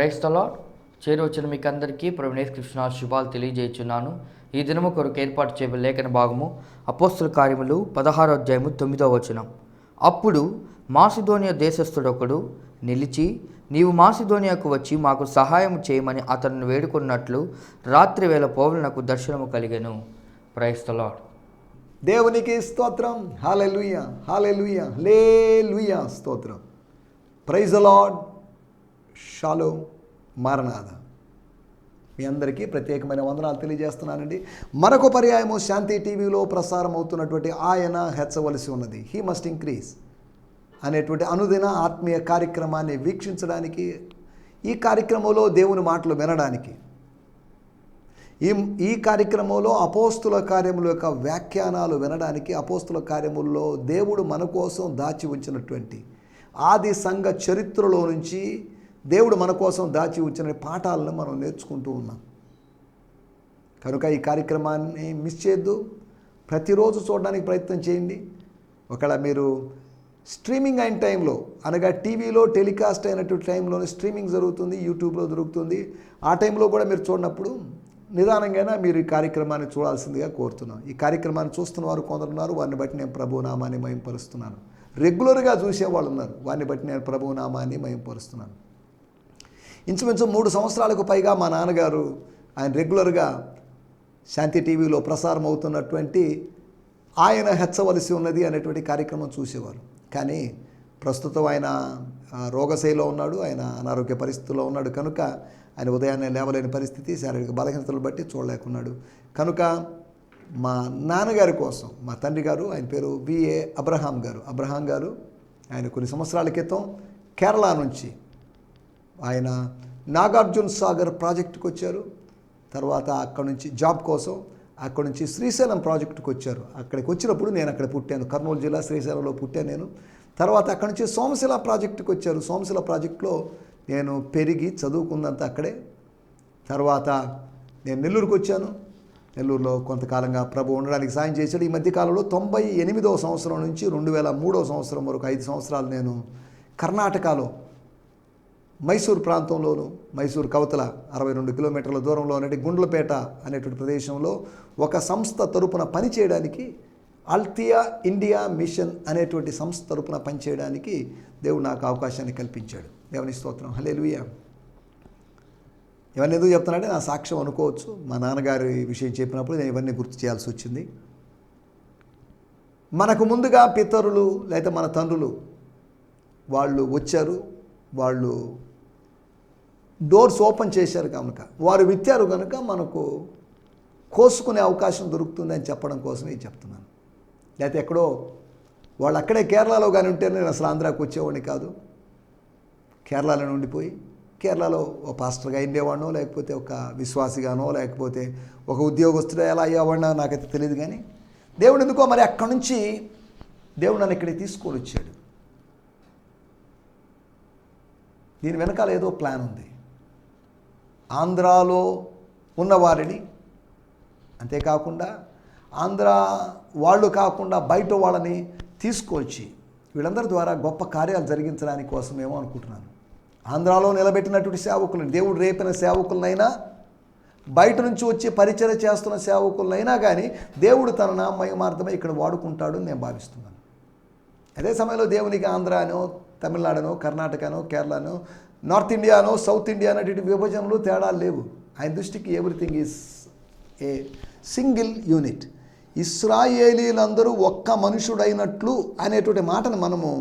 Praise the lord. చేరువచ్చిన మీకు అందరికీ ప్రభువైన యేసు కృష్ణ శుభాలు తెలియజేయుచున్నాను. ఈ దినము కొరకు ఏర్పాటు చేయబడిన లేఖన భాగము అపోస్తల కార్యములు 16వ అధ్యాయము 9వ వచనం. అప్పుడు మాసిదోనియా దేశస్థుడొకడు నిలిచి, నీవు మాసిదోనియాకు వచ్చి మాకు సహాయం చేయమని అతన్ని వేడుకున్నట్లు రాత్రి వేళ పౌలునకు దర్శనము కలిగెను. Praise the lord. దేవునికి స్తోత్రం. హల్లెలూయా, హల్లెలూయా, హల్లెలూయా, స్తోత్రం. Praise the lord. షాలోమ్, మారనాథ. మీ అందరికీ ప్రత్యేకమైన వందనాలు తెలియజేస్తున్నానండి. మరొక పర్యాయము శాంతి టీవీలో ప్రసారం అవుతున్నటువంటి ఆయన హెచ్చవలసి ఉన్నది, హీ మస్ట్ ఇంక్రీజ్ అనేటువంటి అనుదిన ఆత్మీయ కార్యక్రమాన్ని వీక్షించడానికి, ఈ కార్యక్రమంలో దేవుని మాటలు వినడానికి, ఈ కార్యక్రమంలో అపోస్తుల కార్యముల యొక్క వ్యాఖ్యానాలు వినడానికి, అపోస్తుల కార్యముల్లో దేవుడు మన కోసం దాచి ఉంచినటువంటి ఆది సంఘ చరిత్రలో నుంచి దేవుడు మన కోసం దాచి ఉంచిన పాఠాలను మనం నేర్చుకుంటూ ఉన్నాం. కనుక ఈ కార్యక్రమాన్ని మిస్ చేయొద్దు. ప్రతిరోజు చూడడానికి ప్రయత్నం చేయండి. ఒకవేళ మీరు స్ట్రీమింగ్ అయిన టైంలో, అనగా టీవీలో టెలికాస్ట్ అయినటువంటి టైంలోనే స్ట్రీమింగ్ జరుగుతుంది, యూట్యూబ్లో దొరుకుతుంది. ఆ టైంలో కూడా మీరు చూడనప్పుడు నిదానంగా మీరు ఈ కార్యక్రమాన్ని చూడాల్సిందిగా కోరుతున్నాం. ఈ కార్యక్రమాన్ని చూస్తున్న వారు కొందరున్నారు, వారిని బట్టి నేను ప్రభు నామాన్ని మహింపరుస్తున్నాను. రెగ్యులర్గా చూసేవాళ్ళు ఉన్నారు, వారిని బట్టి నేను ప్రభు నామాన్ని మహింపరుస్తున్నాను. ఇంచుమించు 3 సంవత్సరాలకు పైగా మా నాన్నగారు ఆయన రెగ్యులర్గా శాంతి టీవీలో ప్రసారం అవుతున్నటువంటి ఆయన హెచ్చవలసి ఉన్నది అనేటువంటి కార్యక్రమం చూసేవారు. కానీ ప్రస్తుతం ఆయన రోగశైలిలో ఉన్నాడు, ఆయన అనారోగ్య పరిస్థితుల్లో ఉన్నాడు. కనుక ఆయన ఉదయాన్నే లేవలేని పరిస్థితి, శారీరక బలహీనతలు బట్టి చూడలేకున్నాడు. కనుక మా నాన్నగారి కోసం, మా తండ్రి గారు, ఆయన పేరు బిఏ అబ్రహాం గారు ఆయన కొన్ని సంవత్సరాల క్రితం కేరళ నుంచి ఆయన నాగార్జున సాగర్ ప్రాజెక్టుకు వచ్చారు. తర్వాత అక్కడ నుంచి జాబ్ కోసం అక్కడ నుంచి శ్రీశైలం ప్రాజెక్టుకు వచ్చారు. అక్కడికి వచ్చినప్పుడు నేను అక్కడ పుట్టాను, కర్నూలు జిల్లా శ్రీశైలంలో పుట్టాను నేను. తర్వాత అక్కడ నుంచి సోమశిల ప్రాజెక్టుకు వచ్చారు. సోమశిల ప్రాజెక్టులో నేను పెరిగి చదువుకున్నంత అక్కడే. తర్వాత నేను నెల్లూరుకు వచ్చాను. నెల్లూరులో కొంతకాలంగా ప్రభు ఉండడానికి సాయం చేశాడు. ఈ మధ్యకాలంలో 98వ సంవత్సరం నుంచి 2003వ సంవత్సరం వరకు 5 సంవత్సరాలు నేను కర్ణాటకలో మైసూరు ప్రాంతంలోను, మైసూరు కవతల 62 కిలోమీటర్ల దూరంలో ఉన్నటువంటి గుండ్లపేట అనేటువంటి ప్రదేశంలో ఒక సంస్థ తరపున పనిచేయడానికి, అల్తియా ఇండియా మిషన్ అనేటువంటి సంస్థ తరపున పనిచేయడానికి దేవుడు నాకు అవకాశాన్ని కల్పించాడు. దేవుని స్తోత్రం, హల్లెలూయా. ఇవన్నీ ఎందుకు చెప్తున్నానంటే నా సాక్ష్యం అనుకోవచ్చు. మా నాన్నగారి విషయం చెప్పినప్పుడు నేను ఇవన్నీ గుర్తు చేయాల్సి వచ్చింది. మనకు ముందుగా పితరులు లేదా మన తండ్రులు వాళ్ళు వచ్చారు, వాళ్ళు డోర్స్ ఓపెన్ చేశారు కనుక, వారు విత్తారు కనుక మనకు కోసుకునే అవకాశం దొరుకుతుంది అని చెప్పడం కోసమే చెప్తున్నాను. లేకపోతే ఎక్కడో వాళ్ళు అక్కడే కేరళలో కానీ ఉంటే నేను అసలు ఆంధ్రాకి వచ్చేవాడిని కాదు. కేరళలో ఉండిపోయి కేరళలో ఒక పాస్టర్గా అయ్యేవాడినో, లేకపోతే ఒక విశ్వాసిగానో, లేకపోతే ఒక ఉద్యోగస్తుడు ఎలా అయ్యేవాడినో నాకైతే తెలియదు. కానీ దేవుడు ఎందుకో మరి అక్కడి నుంచి దేవుడు నన్ను ఇక్కడికి తీసుకొని వచ్చాడు. దీని వెనకాల ఏదో ప్లాన్ ఉంది. ఆంధ్రాలో ఉన్నవారిని, అంతేకాకుండా ఆంధ్ర వాళ్ళు కాకుండా బయట వాళ్ళని తీసుకొచ్చి వీళ్ళందరి ద్వారా గొప్ప కార్యాలు జరిగించడానికి కోసమేమో అనుకుంటున్నాను. ఆంధ్రాలో నిలబెట్టినటువంటి సేవకులను, దేవుడు రేపిన సేవకులనైనా, బయట నుంచి వచ్చి పరిచయం చేస్తున్న సేవకులనైనా కానీ దేవుడు తన నామయమార్థమై ఇక్కడ వాడుకుంటాడు అని నేను భావిస్తున్నాను. అదే సమయంలో దేవునికి ఆంధ్రానో, తమిళనాడునో, కర్ణాటకనో, కేరళనో, నార్త్ ఇండియానో, సౌత్ ఇండియా అనేటువంటి విభజనలు తేడాలు లేవు. ఆయన దృష్టికి everything is a single unit. ఇశ్రాయేలీలందరూ ఒక్క మనుషుడైనట్లు అనేటువంటి మాటను మనము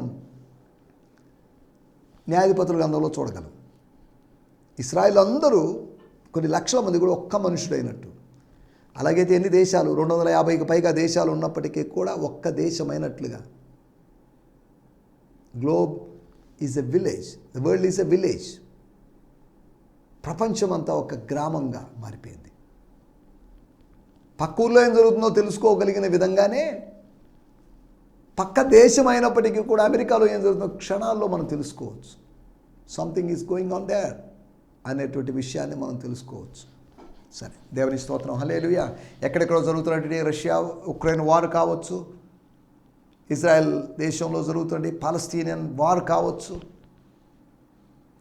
న్యాయాధిపతుల గ్రంథంలో చూడగలం. ఇశ్రాయేలు అందరూ కొన్ని లక్షల మంది కూడా ఒక్క మనుషుడైనట్టు. అలాగైతే ఎన్ని దేశాలు, 250కి పైగా దేశాలు ఉన్నప్పటికీ కూడా ఒక్క దేశమైనట్లుగా. Globe is a village, the world is a village. ప్రపంచమంతా ఒక గ్రామంగా మారిపోయింది. పక్క ఊర్లో ఏం జరుగుతుందో తెలుసుకోగలిగిన విధంగానే పక్క దేశం అయినప్పటికీ కూడా అమెరికాలో ఏం జరుగుతుందో క్షణాల్లో మనం తెలుసుకోవచ్చు. Something is going on their అనేటువంటి విషయాన్ని మనం తెలుసుకోవచ్చు. సరే, దేవుని స్తోత్రం, హల్లెలూయా. ఎక్కడెక్కడో జరుగుతున్నటువంటి రష్యా ఉక్రెయిన్ వార్ కావచ్చు, ఇజ్రాయెల్ దేశంలో జరుగుతుంది పాలస్తీనియన్ వార్ కావచ్చు,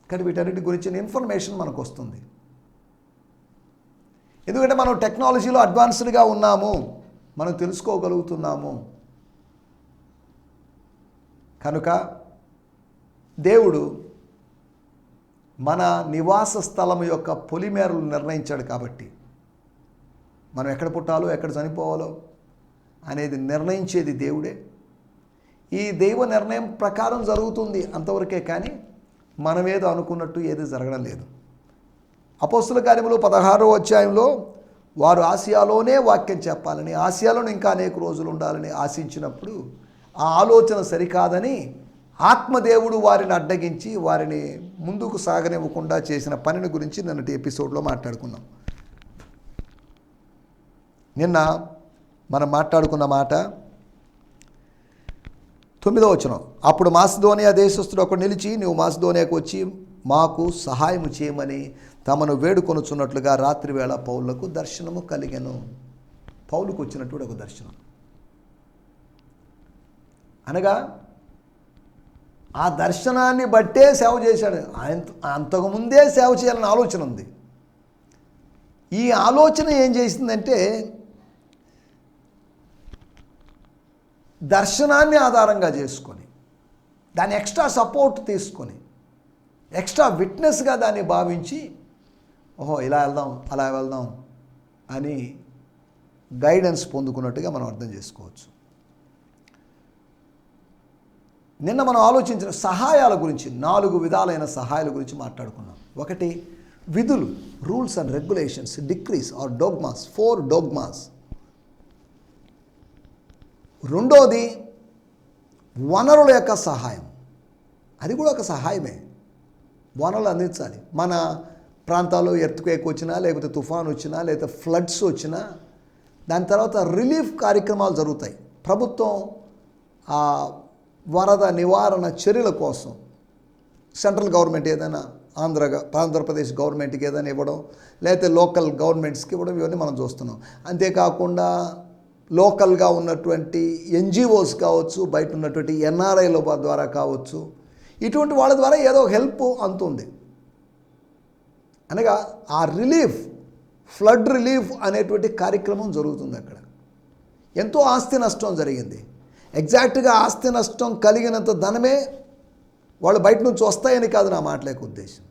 కానీ వీటన్నిటి గురించిన ఇన్ఫర్మేషన్ మనకు వస్తుంది. ఎందుకంటే మనం టెక్నాలజీలో అడ్వాన్స్డ్గా ఉన్నాము, మనం తెలుసుకోగలుగుతున్నాము. కనుక దేవుడు మన నివాస స్థలం యొక్క పొలిమేరలు నిర్ణయించాడు. కాబట్టి మనం ఎక్కడ పుట్టాలో ఎక్కడ చనిపోవాలో అనేది నిర్ణయించేది దేవుడే. ఈ దైవ నిర్ణయం ప్రకారం జరుగుతుంది అంతవరకే, కానీ మనమేదో అనుకున్నట్టు ఏది జరగడం లేదు. అపోస్తుల కార్యములు 16వ అధ్యాయంలో వారు ఆసియాలోనే వాక్యం చెప్పాలని, ఆసియాలోనే ఇంకా అనేక రోజులు ఉండాలని ఆశించినప్పుడు ఆ ఆలోచన సరికాదని ఆత్మదేవుడు వారిని అడ్డగించి వారిని ముందుకు సాగనివ్వకుండా చేసిన పనిని గురించి నిన్నటి ఎపిసోడ్లో మాట్లాడుకున్నాం. నిన్న మనం మాట్లాడుకున్న మాట 9వ వచనం. అప్పుడు మాసిదోనియా దేశస్థుడు ఒకడు నిలిచి, నీవు మాసిదోనియాకు వచ్చి మాకు సహాయం చేయమని తమను వేడుకొనుచున్నట్లుగా రాత్రి వేళ పౌలులకు దర్శనము కలిగెను. పౌలుకు వచ్చినటువంటి ఒక దర్శనం అనగా ఆ దర్శనాన్ని బట్టే సేవ చేశాడు. అంతకుముందే సేవ చేయాలని ఆలోచన ఉంది. ఈ ఆలోచన ఏం చేసిందంటే దర్శనాన్ని ఆధారంగా చేసుకొని దాన్ని ఎక్స్ట్రా సపోర్ట్ తీసుకొని ఎక్స్ట్రా విట్నెస్గా దాన్ని భావించి, ఓహో ఇలా వెళ్దాం అలా వెళ్దాం అని గైడెన్స్ పొందుకున్నట్టుగా మనం అర్థం చేసుకోవచ్చు. నిన్న మనం ఆలోచించిన సహాయాల గురించి 4 విధాలైన సహాయాల గురించి మాట్లాడుకున్నాం. ఒకటి విధులు, rules and regulations, decrees or dogmas, 4 dogmas. రెండోది వనరుల యొక్క సహాయం, అది కూడా ఒక సహాయమే. వనరులు అందించాలి. మన ప్రాంతాల్లో ఎర్త్క్వేక్ వచ్చినా, లేకపోతే తుఫాన్ వచ్చినా, లేకపోతే ఫ్లడ్స్ వచ్చినా, దాని తర్వాత రిలీఫ్ కార్యక్రమాలు జరుగుతాయి. ప్రభుత్వం ఆ వరద నివారణ చర్యల కోసం సెంట్రల్ గవర్నమెంట్ ఏదైనా ఆంధ్రప్రదేశ్ గవర్నమెంట్కి ఏదైనా ఇవ్వడం, లేకపోతే లోకల్ గవర్నమెంట్స్కి ఇవ్వడం, ఇవన్నీ మనం చూస్తున్నాం. అంతేకాకుండా లోకల్గా ఉన్నటువంటి ఎన్జిఓస్ కావచ్చు, బయట ఉన్నటువంటి ఎన్ఆర్ఐల ద్వారా కావచ్చు, ఇటువంటి వాళ్ళ ద్వారా ఏదో హెల్ప్ అందుతుంది. అనగా ఆ రిలీఫ్, ఫ్లడ్ రిలీఫ్ అనేటువంటి కార్యక్రమం జరుగుతుంది. అక్కడ ఎంతో ఆస్తి నష్టం జరిగింది. ఎగ్జాక్ట్గా ఆస్తి నష్టం కలిగినంత ధనమే వాళ్ళు బయట నుంచి వస్తాయని కాదు నా మాటలేక ఉద్దేశం.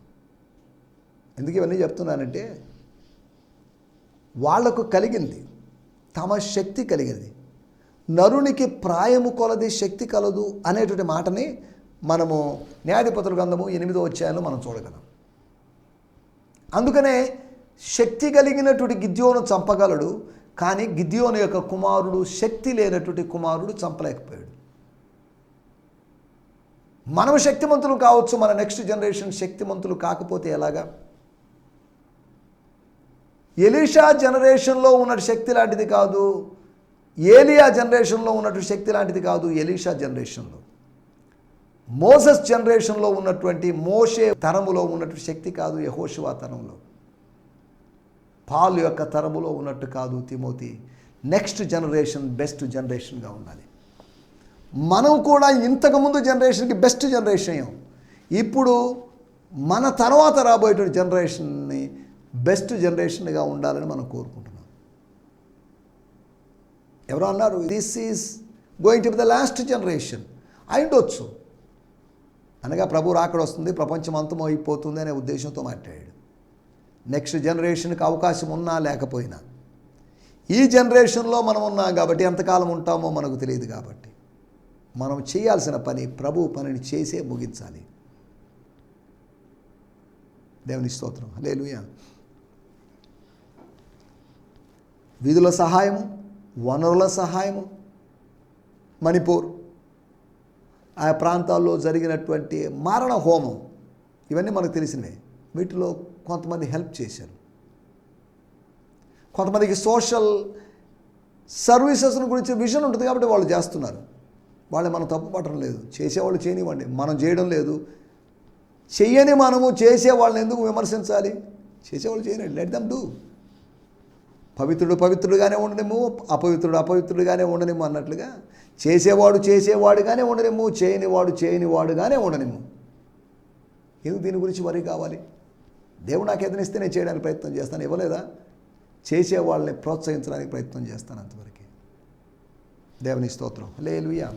ఎందుకు ఇవన్నీ చెప్తున్నానంటే వాళ్లకు కలిగింది, తమ శక్తి కలిగింది. నరునికి ప్రాయము కొలది శక్తి కలదు అనేటువంటి మాటని మనము న్యాయాధిపతుల గ్రంథము 8వ అధ్యాయంలో మనం చూడగలం. అందుకనే శక్తి కలిగినటువంటి గిద్యోను చంపగలడు, కానీ గిద్యోను యొక్క కుమారుడు, శక్తి లేనటువంటి కుమారుడు చంపలేకపోయాడు. మనం శక్తిమంతులు కావచ్చు, మన నెక్స్ట్ జనరేషన్ శక్తిమంతులు కాకపోతే ఎలాగా? ఎలీషా జనరేషన్లో ఉన్న శక్తి లాంటిది కాదు, ఏలియా జనరేషన్లో ఉన్నటువంటి శక్తి లాంటిది కాదు. ఎలీషా జనరేషన్లో, మోసెస్ జనరేషన్లో ఉన్నటువంటి మోషే తరములో ఉన్నటువంటి శక్తి కాదు. యెహోషువ తరంలో, పాల్ యొక్క తరములో ఉన్నట్టు కాదు. తిమోతి నెక్స్ట్ జనరేషన్ బెస్ట్ జనరేషన్గా ఉండాలి. మనం కూడా ఇంతకుముందు జనరేషన్కి బెస్ట్ జనరేషన్, ఇప్పుడు మన తర్వాత రాబోయేటువంటి జనరేషన్ని బెస్ట్ జనరేషన్గా ఉండాలని మనం కోరుకుంటున్నాం. ఎవరో అన్నారు this is going to be the last generation. అయిండొచ్చు, అనగా ప్రభు రాకడ వస్తుంది, ప్రపంచం అంతం అయిపోతుంది అనే ఉద్దేశంతో మాట్లాడాడు. నెక్స్ట్ జనరేషన్కి అవకాశం ఉన్నా లేకపోయినా ఈ జనరేషన్లో మనం ఉన్నాం కాబట్టి ఎంతకాలం ఉంటామో మనకు తెలియదు. కాబట్టి మనం చేయాల్సిన పని ప్రభు పనిని చేసే ముగించాలి. దేవుని స్తోత్రం, హల్లెలూయా. విధుల సహాయము, వనరుల సహాయము. మణిపూర్ ఆ ప్రాంతాల్లో జరిగినటువంటి మారణ హోమం, ఇవన్నీ మనకు తెలిసినవే. వీటిలో కొంతమంది హెల్ప్ చేశారు, కొంతమందికి సోషల్ సర్వీసెస్ను గురించి విజన్ ఉంటుంది కాబట్టి వాళ్ళు చేస్తున్నారు. వాళ్ళని మనం తప్పు పట్టడం లేదు, చేసేవాళ్ళు చేయనివ్వండి, మనం చేయడం లేదు. చెయ్యని మనము చేసే వాళ్ళని ఎందుకు విమర్శించాలి? చేసేవాళ్ళు చేయనండి, లెట్ దెమ్ డూ. పవిత్రుడు పవిత్రుడుగానే ఉండనేమో, అపవిత్రుడు అపవిత్రుడుగానే ఉండనేమో అన్నట్లుగా చేసేవాడు చేసేవాడుగానే ఉండనేమో, చేయనివాడు చేయనివాడుగానే ఉండనేమో. ఎందుకు దీని గురించి వరి కావాలి? దేవుడు నాకు ఏదైనా ఇస్తే నేను చేయడానికి ప్రయత్నం చేస్తాను. ఇవ్వలేదా? చేసే వాళ్ళని ప్రోత్సహించడానికి ప్రయత్నం చేస్తాను అంతవరకే. దేవుని స్తోత్రం. హల్లెలూయా.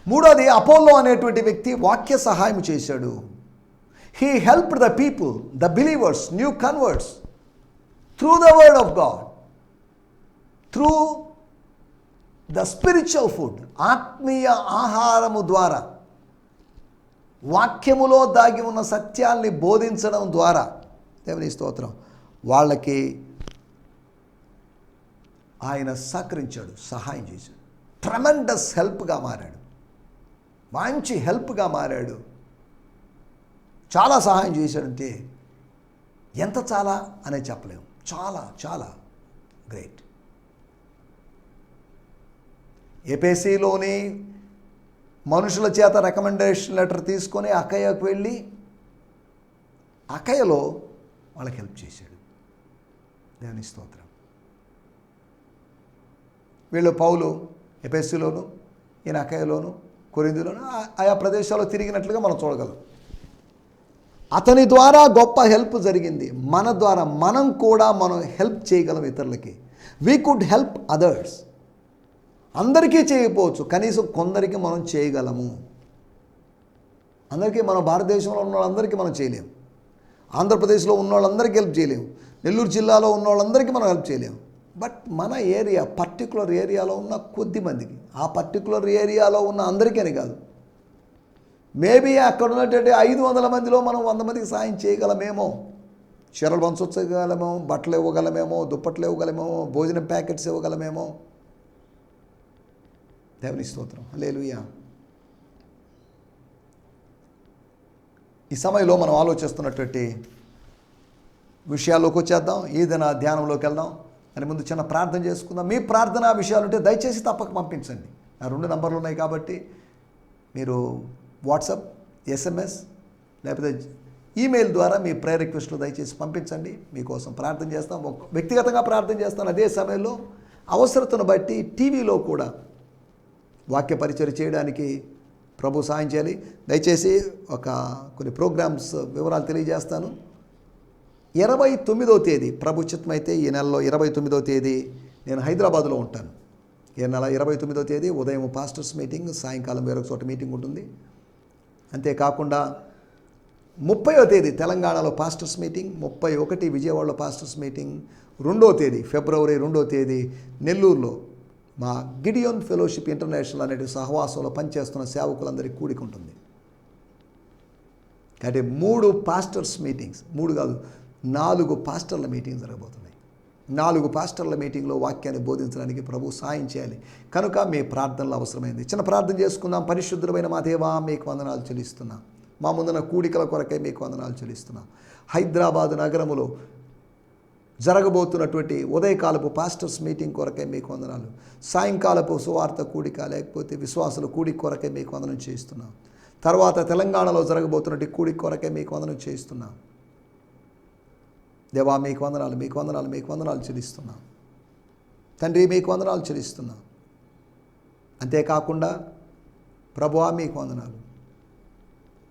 మూడోది, అపోల్లో అనేటువంటి వ్యక్తి వాక్య సహాయం చేశాడు. He helped the people, the believers, new converts through the word of God, through the spiritual food, ఆత్మీయ ఆహారము ద్వారా, వాక్యములో దాగి ఉన్న సత్యాల్ని బోధించడం ద్వారా, దేవుని స్తోత్రం, వాళ్ళకి ఆయన సహకరించాడు, సహాయం చేశాడు. ట్రెమెండస్ హెల్ప్గా మారాడు, మంచి హెల్ప్గా మారాడు. చాలా సహాయం చేశాడంటే ఎంత చాలా అనే చెప్పలేము. చాలా చాలా గ్రేట్. ఎఫెసీలోని మనుషుల చేత రికమెండేషన్ లెటర్ తీసుకొని అకయ్యకు వెళ్ళి అకయ్యలో వాళ్ళకి హెల్ప్ చేశాడు. దేవుని స్తోత్రం. వీళ్ళు పౌలు ఎఫెసీలోను, ఈయన అకయ్యలోను, కొరింథీలోను ఆయా ప్రదేశాల్లో తిరిగినట్లుగా మనం చూడగలం. అతని ద్వారా గొప్ప హెల్ప్ జరిగింది. మన ద్వారా మనం కూడా హెల్ప్ చేయగలం ఇతరులకి. We could help others. అందరికీ చేయకపోవచ్చు, కనీసం కొందరికి మనం చేయగలము. అందరికీ, మన భారతదేశంలో ఉన్న వాళ్ళందరికీ మనం చేయలేము. ఆంధ్రప్రదేశ్లో ఉన్న వాళ్ళందరికీ హెల్ప్ చేయలేము. నెల్లూరు జిల్లాలో ఉన్న వాళ్ళందరికీ మనం హెల్ప్ చేయలేము. బట్ మన ఏరియా, పర్టికులర్ ఏరియాలో ఉన్న కొద్ది మందికి, ఆ పర్టికులర్ ఏరియాలో ఉన్న అందరికీ అని కాదు, మేబీ అక్కడ ఉన్నటువంటి 500 మందిలో మనం 100 మందికి సాయం చేయగలమేమో. చీరలు పంచగలమేమో, బట్టలు ఇవ్వగలమేమో, దుప్పట్లు ఇవ్వగలమేమో, భోజనం ప్యాకెట్స్ ఇవ్వగలమేమో. దేవుని స్తోత్రం. హల్లెలూయా. ఈ సమయంలో మనం ఆలోచిస్తున్నటువంటి విషయాల్లోకి వచ్చేద్దాం. ఏదైనా ధ్యానంలోకి వెళ్దాం. అని ముందు చిన్న ప్రార్థన చేసుకుందాం. మీ ప్రార్థన విషయాలు ఉంటే దయచేసి తప్పక పంపించండి. నా 2 నంబర్లు ఉన్నాయి కాబట్టి మీరు వాట్సాప్, SMS లేకపోతే ఈమెయిల్ ద్వారా మీ ప్రేయర్ రిక్వెస్ట్లు దయచేసి పంపించండి. మీకోసం ప్రార్థన చేస్తాం. వ్యక్తిగతంగా ప్రార్థన చేస్తాను. అదే సమయంలో అవసరతను బట్టి టీవీలో కూడా వాక్య పరిచయం చేయడానికి ప్రభు సాయం చేయాలి. దయచేసి కొన్ని ప్రోగ్రామ్స్ వివరాలు తెలియజేస్తాను. 29వ తేదీ ప్రభు చిత్తమైతే ఈ నెలలో 29వ తేదీ నేను హైదరాబాద్లో ఉంటాను. ఈ నెల 29వ తేదీ ఉదయం పాస్టర్స్ మీటింగ్, సాయంకాలం వేరొక చోట మీటింగ్ ఉంటుంది. అంతేకాకుండా 30వ తేదీ తెలంగాణలో పాస్టర్స్ మీటింగ్, 31 విజయవాడలో పాస్టర్స్ మీటింగ్, 2వ తేదీ ఫిబ్రవరి 2వ తేదీ నెల్లూరులో మా గిడియోన్ ఫెలోషిప్ ఇంటర్నేషనల్ అనే సహవాసంలో పనిచేస్తున్న సేవకులందరికీ కూడిక ఉంటుంది. అంటే 3 పాస్టర్స్ మీటింగ్స్, 3 కాదు 4 పాస్టర్ల మీటింగ్ జరగబోతున్నాయి. 4 పాస్టర్ల మీటింగ్లో వాక్యాన్ని బోధించడానికి ప్రభు సాయం చేయాలి. కనుక మీ ప్రార్థనలు అవసరమైంది. చిన్న ప్రార్థన చేసుకుందాం. పరిశుద్ధమైన మా దేవా, మీకు వందనాలు చెల్లిస్తున్నాం. మా ముందున కూడికల కొరకై మీకు వందనాలు చెల్లిస్తున్నాం. హైదరాబాదు నగరములో జరగబోతున్నటువంటి ఉదయకాలపు పాస్టర్స్ మీటింగ్ కొరకై మీకు వందనాలు. సాయంకాలపు సువార్త కూడిక లేకపోతే విశ్వాసుల కూడిక కొరకై మీకు వందనం చేస్తున్నాం. తర్వాత తెలంగాణలో జరగబోతున్నటువంటి కూడిక కొరకై మీకు వందనం చేస్తున్నాం. దేవా, మీకు వందనాలు, మీకు వందనాలు, మీకు వందనాలు చెల్లిస్తున్నాం. తండ్రి, మీకు వందనాలు చెల్లిస్తున్నాం. అంతేకాకుండా ప్రభువా, మీకు వందనాలు.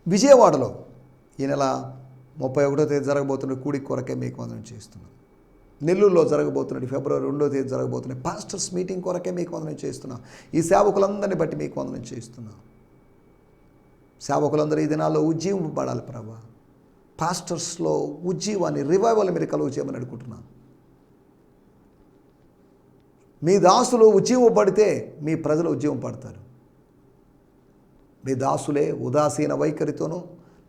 విజయవాడలో ఈ నెల 31వ తేదీ జరగబోతున్న కూడిక కొరకే మీకు వందనం చేస్తున్నాం. నెల్లూరులో జరగబోతున్నది ఫిబ్రవరి 2వ తేదీ జరగబోతున్న పాస్టర్స్ మీటింగ్ కొరకే మీకు వందనం చేస్తున్నాం. ఈ సేవకులందరినీ బట్టి మీకు వందనం చేస్తున్నాం. సేవకులందరూ ఈ దినాల్లో ఉజ్జీవింపబడాలి ప్రభా. పాస్టర్స్లో ఉజ్జీవాన్ని, రివైవల్ మీరు కలుగు చేయమని అడుగుతున్నాం. మీ దాసులు ఉజ్జీవపడితే మీ ప్రజలు ఉజ్జీవం పడతారు. మీ దాసులే ఉదాసీన వైఖరితోనూ,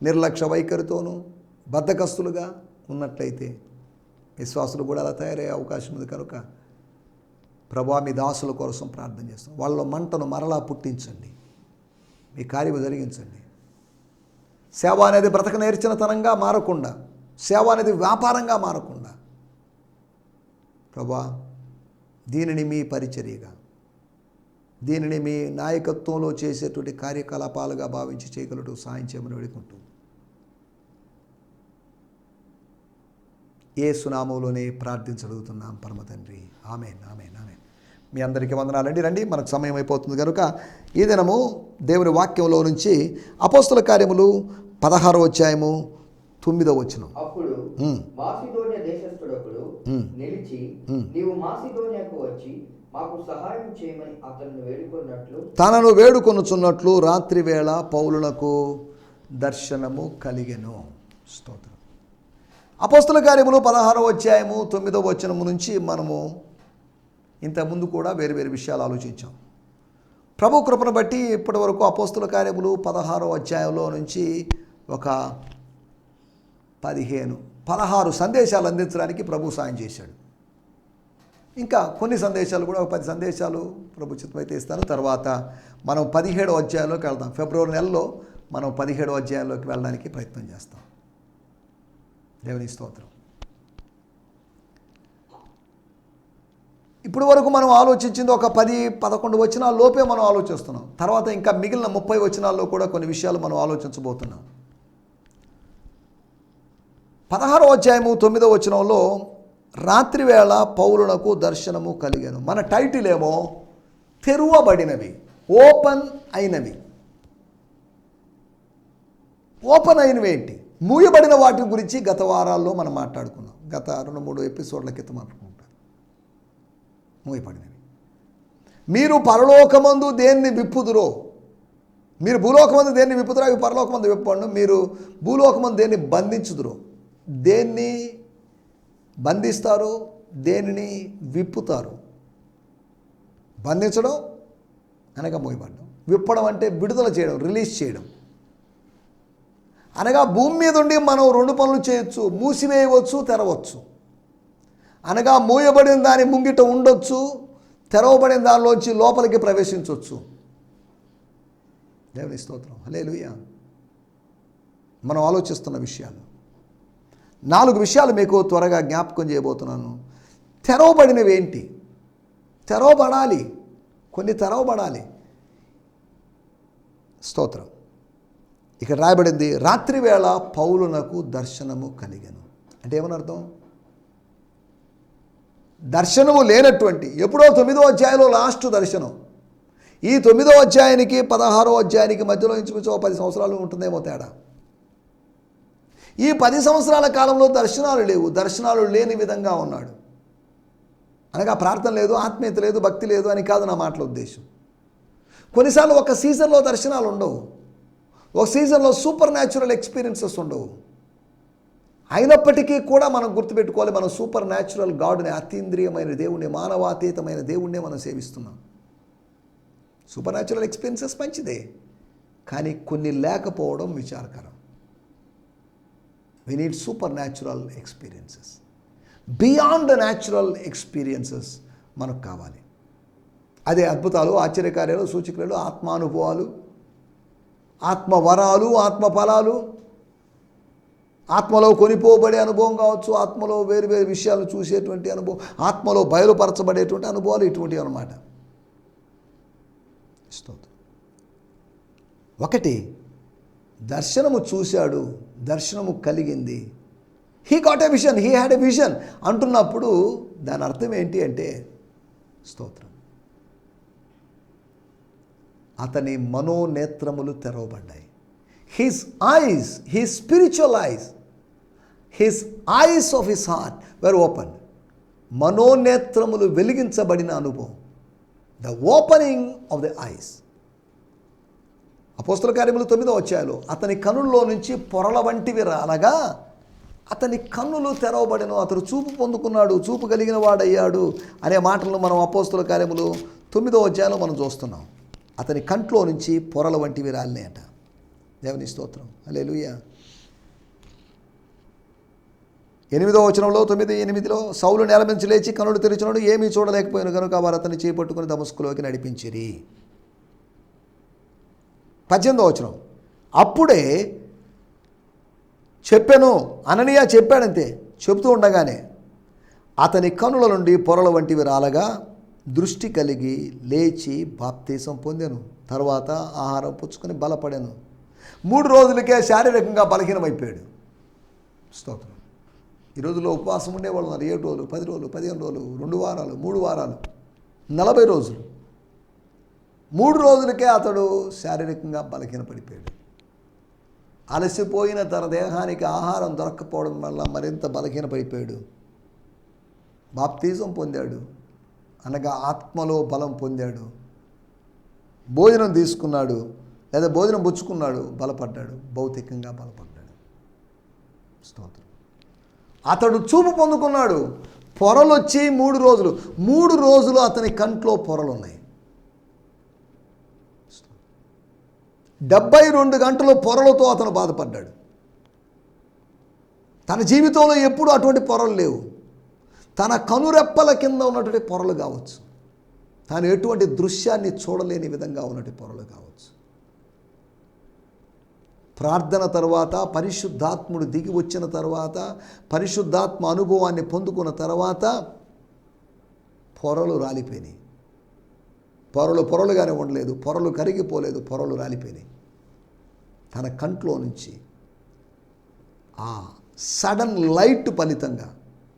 నిర్లక్ష్య వైఖరితోనూ, బద్ధకస్తులుగా ఉన్నట్లయితే విశ్వాసులు కూడా అలా తయారయ్యే అవకాశం ఉంది. కనుక ప్రభువా, మీ దాసుల కోసం ప్రార్థన చేస్తాం. వాళ్ళ మంటను మరలా పుట్టించండి. మీ కార్యము జరిగించండి. సేవ అనేది బ్రతక నేర్చినతనంగా మారకుండా, సేవ అనేది వ్యాపారంగా మారకుండా ప్రభువా, దీనిని మీ పరిచర్యగా, దీనిని మీ నాయకత్వంలో చేసేటువంటి కార్యకలాపాలుగా భావించి చేయగలడు సాయం చేయమని వేడుకుంటూ యేసు నామములోనే ప్రార్థించగలుగుతున్నాం పరమ తండ్రి. ఆమేన్, ఆమేన్, ఆమేన్. మీ అందరికీ వందనాలండి. రండి, మనకు సమయం అయిపోతుంది కనుక ఈ దినము దేవుని వాక్యంలో నుంచి అపోస్తల కార్యములు 16వ అధ్యాయము 9వ వచనం. అప్పుడు మాసిదోనియ దేశస్థుడొకడు నిలిచి, నీవు మాసిదోనియాకు వచ్చి మాకు సహాయం చేయమని తనను వేడుకొనుచున్నట్లు రాత్రి వేళ పౌలునకు దర్శనము కలిగెను. స్తోత్రం. అపోస్తల కార్యములు 16వ అధ్యాయము 9వ వచనము నుంచి మనము ఇంతకుముందు కూడా వేరు వేరు విషయాలు ఆలోచించాం. ప్రభు కృపను బట్టి ఇప్పటి వరకు అపోస్తల కార్యములు 16వ అధ్యాయంలో నుంచి ఒక 16 సందేశాలు అందించడానికి ప్రభు సాయం చేశాడు. ఇంకా కొన్ని సందేశాలు కూడా, ఒక 10 సందేశాలు ప్రభు చిత్తమైతే ఇస్తాను. తర్వాత మనం 17వ అధ్యాయంలోకి వెళ్దాం. ఫిబ్రవరి నెలలో మనం 17వ అధ్యాయంలోకి వెళ్ళడానికి ప్రయత్నం చేస్తాం. దేవుని స్తోత్రం. ఇప్పుడు వరకు మనం ఆలోచించింది ఒక 10-11 వచనాల లోపే మనం ఆలోచిస్తున్నాం. తర్వాత ఇంకా మిగిలిన 30 వచనాల్లో కూడా కొన్ని విషయాలు మనం ఆలోచించబోతున్నాం. 16వ అధ్యాయము 9వ వచనంలో రాత్రి వేళ పౌలునకు దర్శనము కలిగాను. మన టైటిల్ ఏమో తెరువబడినవి, ఓపెన్ అయినవి. ఓపెన్ అయినవి ఏంటి? మూయబడిన వాటి గురించి గత వారాల్లో మనం మాట్లాడుకున్నాం. గత 2-3 ఎపిసోడ్ల క్రితం అనుకుంటాం. మూయబడినవి. మీరు పరలోకమందు దేన్ని విప్పుదురో, మీరు భూలోకమందు దేన్ని విప్పుదురో అవి పరలోకమందు విప్పండు. మీరు భూలోకమందు దేన్ని బంధించుదురో, దేన్ని బంధిస్తారు, దేనిని విప్పుతారు. బంధించడం అనగా మూయబడడం, విప్పడం అంటే విడుదల చేయడం, రిలీజ్ చేయడం. అనగా భూమి మీద ఉండి మనం 2 పనులు చేయొచ్చు, మూసివేయవచ్చు, తెరవచ్చు. అనగా మూయబడిన దాని ముంగిట ఉండొచ్చు, తెరవబడిన దానిలోంచి లోపలికి ప్రవేశించవచ్చు. దేవుని స్తోత్రం. హల్లెలూయా. మనం ఆలోచిస్తున్న విషయాలు 4 విషయాలు మీకు త్వరగా జ్ఞాపకం చేయబోతున్నాను. తెరవబడినవి ఏంటి? తెరవబడాలి, కొన్ని తెరవబడాలి. స్తోత్రం. ఇక్కడ రాయబడింది, రాత్రి వేళ పౌలునకు దర్శనము కలిగెను. అంటే ఏమని అర్థం? దర్శనము లేనటువంటి, ఎప్పుడో 9వ అధ్యాయంలో లాస్ట్ దర్శనం. ఈ 9వ అధ్యాయానికి 16వ అధ్యాయానికి మధ్యలో ఇంచుమించు 10 సంవత్సరాలు ఉంటుందేమో తేడా. ఈ 10 సంవత్సరాల కాలంలో దర్శనాలు లేవు, దర్శనాలు లేని విధంగా ఉన్నాడు. అనగా ప్రార్థన లేదు, ఆత్మీయత లేదు, భక్తి లేదు అని కాదు నా మాటల ఉద్దేశం. కొన్నిసార్లు ఒక సీజన్లో దర్శనాలు ఉండవు, ఒక సీజన్లో సూపర్ న్యాచురల్ ఎక్స్పీరియన్సెస్ ఉండవు. అయినప్పటికీ కూడా మనం గుర్తుపెట్టుకోవాలి, మనం సూపర్ న్యాచురల్ గాడ్ని, అతీంద్రియమైన దేవుణ్ణి, మానవాతీతమైన దేవుణ్ణే మనం సేవిస్తున్నాం. సూపర్ న్యాచురల్ ఎక్స్పీరియన్సెస్ మంచిదే, కానీ కొన్ని లేకపోవడం విచారకరం. We need supernatural experiences. Beyond the natural experiences మనకు కావాలి. అదే అద్భుతాలు, ఆశ్చర్యకార్యాలు, సూచక్రియలు, ఆత్మానుభవాలు, ఆత్మవరాలు, ఆత్మఫలాలు, ఆత్మలో కొనిపోబడే అనుభవం కావచ్చు, ఆత్మలో వేరు వేరు విషయాలు చూసేటువంటి అనుభవం, ఆత్మలో బయలుపరచబడేటువంటి అనుభవాలు, ఇటువంటివి అన్నమాట. ఒకటి, దర్శనము చూశాడు, దర్శనము కలిగింది. He got a vision, he had a vision అంటున్నప్పుడు దాని అర్థం ఏంటి అంటే, స్తోత్రం, అతని మనోనేత్రములు తెరవబడ్డాయి. His eyes, his spiritual eyes, his eyes of his heart were open. మనోనేత్రములు వెలిగించబడిన అనుభవం, the opening of the eyes. అపోస్తల కార్యములు 9వ అధ్యాయంలో అతని కన్నుల్లో నుంచి పొరల వంటివి రాలగా అతని కన్నులు తెరవబడెను, అతడు చూపు పొందుకున్నాడు, చూపు కలిగిన వాడయ్యాడు అనే మాటలను మనం అపోస్తల కార్యములు 9వ అధ్యాయంలో మనం చూస్తున్నాం. అతని కంట్లో నుంచి పొరల వంటివి రాలినాయట. దేవుని స్తోత్రం. హల్లెలూయా. 8వ వచనంలో 9:8 సౌలు నేల నుంచి లేచి కన్నులు తెరిచినాడు, ఏమీ చూడలేకపోయాను కనుక వారు అతన్ని చేపట్టుకుని దమస్కులోకి నడిపించిరి. 18వ వచనం, అప్పుడే చెప్పాను, అననీయ చెప్పాడంతే. చెబుతూ ఉండగానే అతని కన్నుల నుండి పొరల వంటివి రాలగా దృష్టి కలిగి లేచి బాప్తీసం పొందాను. తర్వాత ఆహారం పుచ్చుకొని బలపడాను. 3 రోజులకే శారీరకంగా బలహీనమైపోయాడు. స్తోత్రం. ఈ రోజుల్లో ఉపవాసం ఉండేవాళ్ళు ఉన్నారు. 7 రోజులు, 10 రోజులు, 15 రోజులు, 2 వారాలు, 3 వారాలు, 40 రోజులు. 3 రోజులకే అతడు శారీరకంగా బలహీనపడిపోయాడు. అలసిపోయిన తన దేహానికి ఆహారం దొరక్కపోవడం వల్ల మరింత బలహీనపడిపోయాడు. బాప్తిజం పొందాడు, అనగా ఆత్మలో బలం పొందాడు. భోజనం తీసుకున్నాడు, లేదా భోజనం పుచ్చుకున్నాడు, బలపడ్డాడు, భౌతికంగా బలపడ్డాడు. స్తోత్రం. అతడు చూపు పొందుకున్నాడు. పొరలు వచ్చి 3 రోజులు అతని కంట్లో పొరలు ఉన్నాయి. 72 గంటలు పొరలతో అతను బాధపడ్డాడు. తన జీవితంలో ఎప్పుడూ అటువంటి పొరలు లేవు. తన కనురెప్పల కింద ఉన్నటువంటి పొరలు కావచ్చు, తాను ఎటువంటి దృశ్యాన్ని చూడలేని విధంగా ఉన్నటువంటి పొరలు కావచ్చు. ప్రార్థన తర్వాత, పరిశుద్ధాత్ముడు దిగి వచ్చిన తర్వాత, పరిశుద్ధాత్మ అనుభవాన్ని పొందుకున్న తర్వాత పొరలు రాలిపోయినాయి. పొరలుగానే ఉండలేదు, పొరలు కరిగిపోలేదు, పొరలు రాలిపోయినాయి. తన కంట్లో నుంచి ఆ సడన్ లైట్ ఫలితంగా,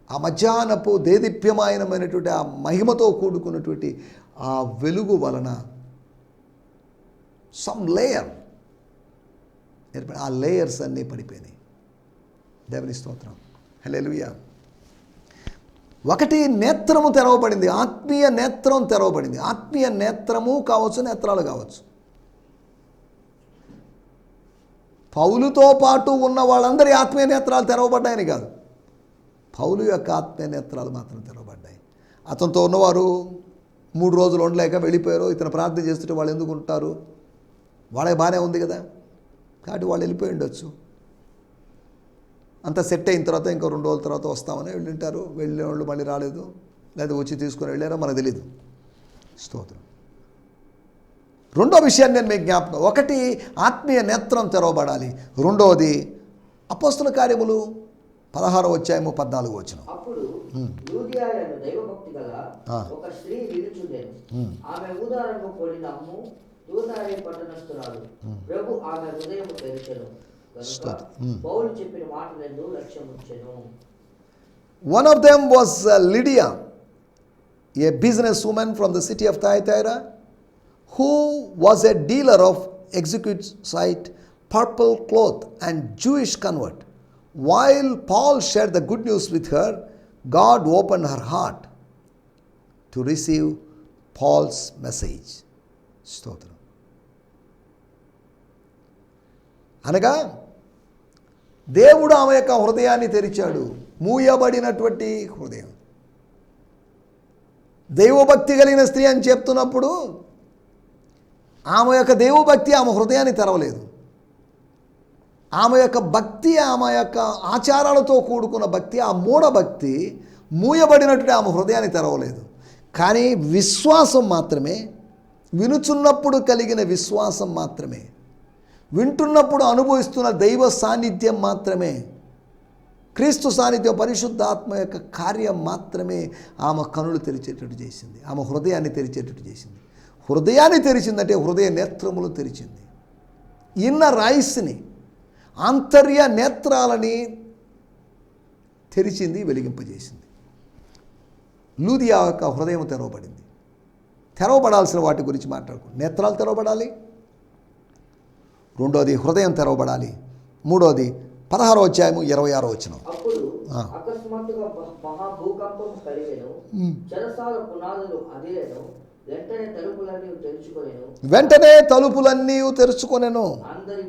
ఆ మధ్యాహ్నపు దేదీప్యమానమైనటువంటి ఆ మహిమతో కూడుకున్నటువంటి ఆ వెలుగు వలన సమ్ లేయర్, ఆ లేయర్స్ అన్నీ పడిపోయినాయి. దేవుని స్తోత్రం. హల్లెలూయా. ఒకటి, నేత్రము తెరవబడింది, ఆత్మీయ నేత్రం తెరవబడింది. ఆత్మీయ నేత్రము కావచ్చు, నేత్రాలు కావచ్చు. పౌలుతో పాటు ఉన్న వాళ్ళందరి ఆత్మీయ నేత్రాలు తెరవబడ్డాయని కాదు, పౌలు యొక్క ఆత్మీయ నేత్రాలు మాత్రం తెరవబడ్డాయి. అతనితో ఉన్నవారు 3 రోజులు ఉండలేక వెళ్ళిపోయారు. ఇతను ప్రార్థన చేస్తుంటే వాళ్ళు ఎందుకు ఉంటారు? వాళ్ళకి బాగానే ఉంది కదా, కాబట్టి వాళ్ళు వెళ్ళిపోయి ఉండొచ్చు. అంతా సెట్ అయిన తర్వాత ఇంకో 2 రోజుల తర్వాత వస్తామని వెళ్ళింటారు. వెళ్ళిన వాళ్ళు మళ్ళీ రాలేదు, లేదా వచ్చి తీసుకొని వెళ్ళారో మనకు తెలీదు. స్తోత్రం. రెండో విషయాన్ని నేను మీకు జ్ఞాపకం, ఒకటి ఆత్మీయ నేత్రం తెరవబడాలి. రెండవది అపోస్తల కార్యములు 16వ అధ్యాయము 14వ వచనం. అప్పుడు లూదియాయను దైవభక్తి గల ఒక స్త్రీ నిలుచుండెను. ఆమె ఊదారంగు పొడిన అమ్ము దూదారే పట్టణస్థురాలు. ప్రభు ఆమె హృదయము తెరిచెను గనుక పౌలు చెప్పిన మాటలందు లక్ష్యముంచెను. One of them was Lydia, a business woman from the city of Thyatira, who was a dealer of exquisite purple cloth and Jewish convert. While Paul shared the good news with her, God opened her heart to receive Paul's message. స్తోత్రం. అనగా దేవుడు ఆమె యొక్క హృదయాన్ని తెరిచాడు. మూయబడినటువంటి హృదయం. దైవభక్తి కలిగిన స్త్రీ అని చెప్తున్నప్పుడు ఆమె యొక్క దైవభక్తి ఆమె హృదయాన్ని తెరవలేదు. ఆమె యొక్క భక్తి, ఆమె యొక్క ఆచారాలతో కూడుకున్న భక్తి, ఆ మూఢ భక్తి మూయబడినటువంటి ఆమె హృదయాన్ని తెరవలేదు. కానీ విశ్వాసం మాత్రమే, వినుచున్నప్పుడు కలిగిన విశ్వాసం మాత్రమే, వింటున్నప్పుడు అనుభవిస్తున్న దైవ సాన్నిధ్యం మాత్రమే, క్రీస్తు సాన్నిధ్యం, పరిశుద్ధాత్మ యొక్క కార్యం మాత్రమే ఆమె కనులు తెరిచేటట్టు చేసింది, ఆమె హృదయాన్ని తెరిచేటట్టు చేసింది. హృదయాన్ని తెరిచిందంటే హృదయ నేత్రములు తెరిచింది. ఇన్నర్ ఐస్ని, ఆంతర్య నేత్రాలని తెరిచింది, వెలిగింపజేసింది. లూదియా యొక్క హృదయం తెరవబడింది. తెరవబడాల్సిన వాటి గురించి మాట్లాడుకుంటాం. నేత్రాలు తెరవబడాలి, రెండోది హృదయం తెరవబడాలి, మూడోది 16వ అధ్యాయము 26వ వచనం. అప్పుడు అకస్మాత్తుగా మహాభూకంపం కలిగెను, చెరసాల పునాదులు అదిరెను, వెంటనే తలుపులన్నీ తెరుచుకొనెను, అందరి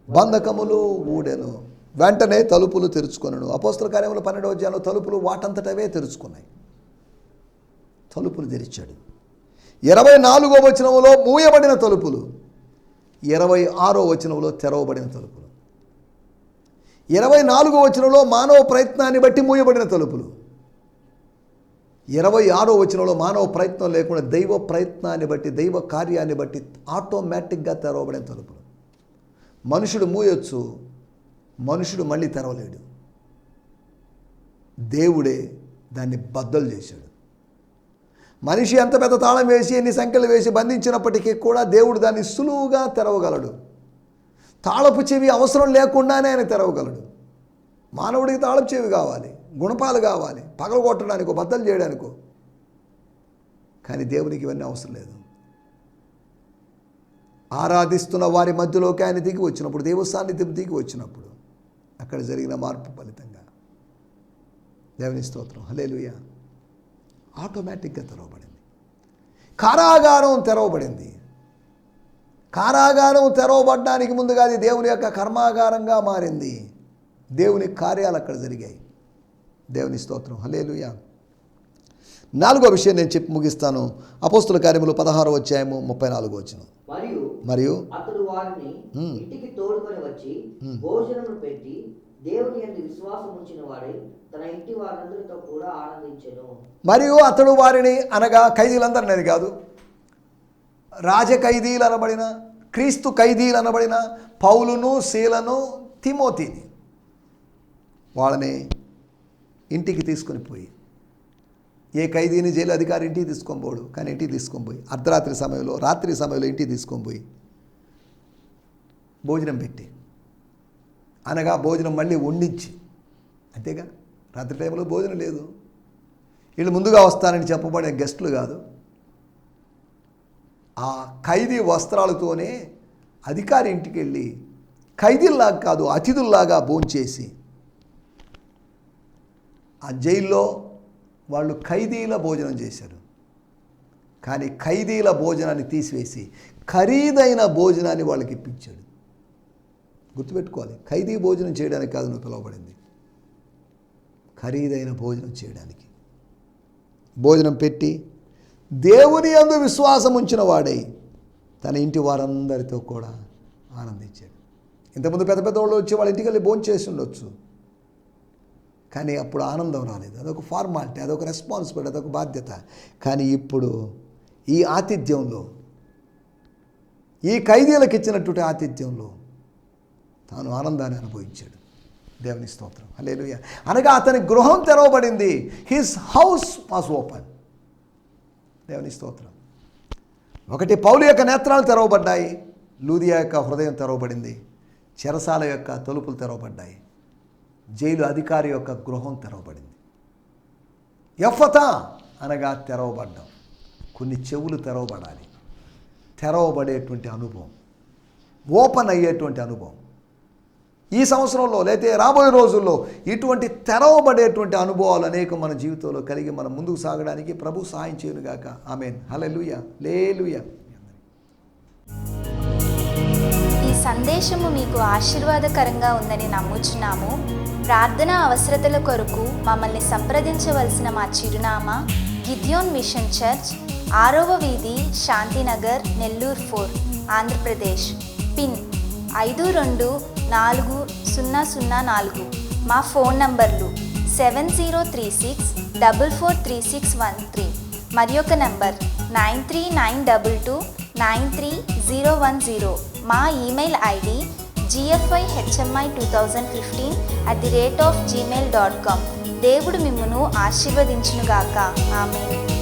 బంధకములు ఊడెను. వెంటనే తలుపులు తెరుచుకొనెను. అపోస్తల కార్యములు 12వ అధ్యాయంలో తలుపులు వాటంతటవే తెరుచుకున్నాయి. తలుపులు తెరిచాడు. 24వ వచనములో మూయబడిన తలుపులు, 26వ వచనంలో తెరవబడిన తలుపులు. 24వ వచనంలో మానవ ప్రయత్నాన్ని బట్టి మూయబడిన తలుపులు. 26వ వచనంలో మానవ ప్రయత్నం లేకుండా దైవ ప్రయత్నాన్ని బట్టి, దైవ కార్యాన్ని బట్టి ఆటోమేటిక్గా తెరవబడిన తలుపులు. మనుషుడు మూయొచ్చు, మనుషుడు మళ్ళీ తెరవలేడు. దేవుడే దాన్ని బద్దలు చేశాడు. మనిషి ఎంత పెద్ద తాళం వేసి, ఎన్ని సంఖ్యలు వేసి బంధించినప్పటికీ కూడా దేవుడు దాన్ని సులువుగా తెరవగలడు. తాళపు చెవి అవసరం లేకుండానే ఆయన తెరవగలడు. మానవుడికి తాళపు చెవి కావాలి, గుణపాలు కావాలి, పగలగొట్టడానికో బద్దలు చేయడానికో. కానీ దేవునికి ఇవన్నీ అవసరం లేదు. ఆరాధిస్తున్న వారి మధ్యలోకి ఆయన దిగి వచ్చినప్పుడు, దేవ సాన్నిధ్యం దిగి వచ్చినప్పుడు అక్కడ జరిగిన మార్పు ఫలితంగా దేవుని స్తోత్రం, హల్లెలూయా, ఆటోమేటిక్గా తెరవబడింది. కారాగారం తెరవబడింది. కారాగారం తెరవబడడానికి ముందుగా అది దేవుని యొక్క కర్మాగారంగా మారింది. దేవుని కార్యాలు అక్కడ జరిగాయి. దేవుని స్తోత్రం, హల్లెలూయా. 4వ విషయం నేను చెప్పి ముగిస్తాను. అపోస్తుల కార్యములు 16వ అధ్యాయము 34వ వచనం. మరియు అతడు వారిని ఇంటికి తోడుకొని వచ్చి భోజనము పెట్టి దేవుని యందు విశ్వాసం ఉంచిన వాడై తన ఇంటి వారందరితో కూడా ఆనందించెను. మరియు అతడు వారిని అనగా ఖైదీలందరినీ కాదు, రాజ ఖైదీలు అనబడిన, క్రీస్తు ఖైదీలు అనబడిన పౌలును, శీలను, తిమోతిని వాళ్ళని ఇంటికి తీసుకొని పోయి, ఏ ఖైదీని జైలు అధికారి ఇంటికి తీసుకొని పోడు, కానీ ఇంటికి తీసుకొని పోయి అర్ధరాత్రి సమయంలో, రాత్రి సమయంలో ఇంటికి తీసుకొని పోయి భోజనం పెట్టి, అనగా భోజనం మళ్ళీ వండించి, అంతేగా, రాత్రి టైంలో భోజనం లేదు, వీళ్ళు ముందుగా వస్తారని చెప్పబడిన గెస్టులు కాదు, ఆ ఖైదీ వస్త్రాలతోనే అధికారి ఇంటికి వెళ్ళి ఖైదీల్లాగా కాదు, అతిథుల్లాగా భోంచేసి, ఆ జైల్లో వాళ్ళు ఖైదీల భోజనం చేశారు. కానీ ఖైదీల భోజనాన్ని తీసివేసి ఖరీదైన భోజనాన్ని వాళ్ళకి ఇప్పించాడు. గుర్తుపెట్టుకోవాలి, ఖైదీ భోజనం చేయడానికి కాదు నువ్వు పిలువబడింది, ఖరీదైన భోజనం చేయడానికి. భోజనం పెట్టి దేవుని యందు విశ్వాసం ఉంచిన వాడై తన ఇంటి వారందరితో కూడా ఆనందించాడు. ఇంతకుముందు పెద్ద పెద్ద వాళ్ళు వచ్చి వాళ్ళ ఇంటికి వెళ్ళి భోజనం చేసి ఉండొచ్చు, కానీ అప్పుడు ఆనందం రాలేదు. అదొక ఫార్మాలిటీ, అదొక రెస్పాన్సిబిలిటీ, అదొక బాధ్యత. కానీ ఇప్పుడు ఈ ఆతిథ్యంలో, ఈ ఖైదీలకు ఇచ్చినటువంటి ఆతిథ్యంలో తాను ఆనందాన్ని అనుభవించాడు. దేవుని స్తోత్రం, హల్లెలూయా. అనగా అతని గృహం తెరవబడింది. His house was open. దేవుని స్తోత్రం. ఒకటి, పౌలు యొక్క నేత్రాలు తెరవబడ్డాయి, లూదియా యొక్క హృదయం తెరవబడింది, చెరసాల యొక్క తలుపులు తెరవబడ్డాయి, జైలు అధికారి యొక్క గృహం తెరవబడింది. ఎఫతా అనగా తెరవబడ్డం. కొన్ని చెవులు తెరవబడాలి, తెరవబడేటువంటి అనుభవం, ఓపెన్ అయ్యేటువంటి అనుభవం. ఈ సంవత్సరంలో లేతే రాబోయే రోజుల్లో ఇటువంటి తెరవబడేటువంటి అనుభవాలు అనేక మన జీవితంలో కలిగి మనం ముందుకు సాగడానికి ప్రభు సహాయం చేయనుగాక. ఆమేన్, హల్లెలూయా, హల్లెలూయా. ఈ సందేశము మీకు ఆశీర్వాదకరంగా ఉందని నమ్ముచున్నాము. ప్రార్థనా అవసరతల కొరకు మమ్మల్ని సంప్రదించవలసిన మా చిరునామా గిద్యోన్ మిషన్ చర్చ్, 6వ వీధి, శాంతినగర్, నెల్లూరు 4, ఆంధ్రప్రదేశ్. పిన్ 524004. మా ఫోన్ నంబర్లు 7036443613 మరి ఒక నంబర్ 9392293010. మా ఈమెయిల్ ఐడి gfihmi2015@gmail.com. దేవుడు మిమ్మును ఆశీర్వదించునుగాక. ఆమేన్.